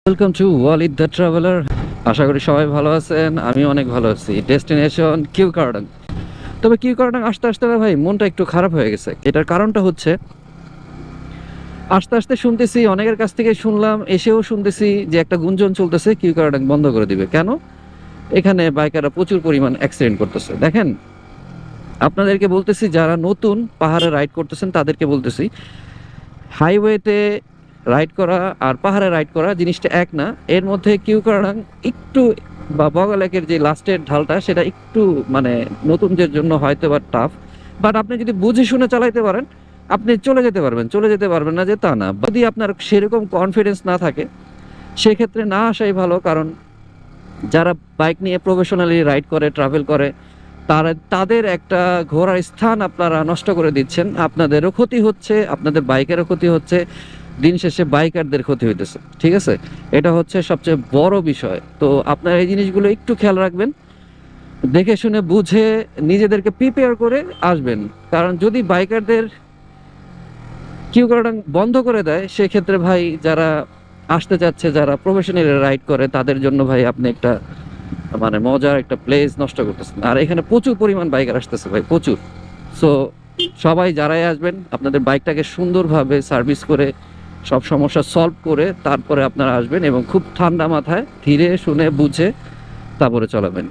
Welcome to Walid the traveller. আশা করি সবাই ভালো আছেন, আমি অনেক ভালো আছি। ডেস্টিনেশন কিউকারডাং। তবে কিউকারডাং আসতে আসতে না ভাই মনটা একটু খারাপ হয়ে গেছে। এটার কারণটা হচ্ছে আস্তে আস্তে শুনতেছি, অনেকের কাছ থেকে শুনলাম, এসেও শুনতেছি যে একটা গুঞ্জন চলতেছে কিউকারডাং বন্ধ করে দিবে। কেন? এখানে বাইকাররা প্রচুর পরিমাণ অ্যাক্সিডেন্ট করতেছে। দেখেন, আপনাদেরকে বলতেছি, যারা নতুন পাহাড়ে রাইড করতেছেন তাদেরকে বলতেছি, হাইওয়েতে রাইড করা আর পাহাড়ে রাইড করা জিনিসটা এক না। এর মধ্যে কিউকারডাং একটু বা বগালেকের যে লাস্টের ঢালটা সেটা একটু মানে নতুনদের জন্য হয়তো বা টাফ, বাট আপনি যদি বুঝে শুনে চালাইতে পারেন আপনি চলে যেতে পারবেন না যে তা না। যদি আপনার সেরকম কনফিডেন্স না থাকে সেক্ষেত্রে না আসাই ভালো। কারণ যারা বাইক নিয়ে প্রফেশনালি রাইড করে, ট্রাভেল করে, তাদের একটা ঘোরার স্থান আপনারা নষ্ট করে দিচ্ছেন। আপনাদেরও ক্ষতি হচ্ছে, আপনাদের বাইকেরও ক্ষতি হচ্ছে, দিন শেষে বাইকারদের ক্ষতি হইতেছে। ঠিক আছে, এটা হচ্ছে সবচেয়ে বড় বিষয়। তো আপনারা এই জিনিসগুলো একটু খেয়াল রাখবেন, দেখে শুনে বুঝে নিজেদেরকে প্রিপেয়ার করে আসবেন। কারণ যদি বাইকারদের কিউকারডাং বন্ধ করে দেয় সেক্ষেত্রে ভাই যারা আসতে চাচ্ছে, যারা প্রফেশনালি রাইড করে, তাদের জন্য ভাই আপনি একটা মানে মজার একটা প্লেস নষ্ট করতেছেন। আর এখানে প্রচুর পরিমাণ বাইকার আসতেছে ভাই, প্রচুর। সো সবাই যারাই আসবেন আপনাদের বাইকটাকে সুন্দরভাবে সার্ভিস করে সব সমস্যা সলভ করে তারপরে আপনারা আসবেন, এবং খুব ঠান্ডা মাথায় ধীরে শুনে বুঝে তারপরে চলাবেন।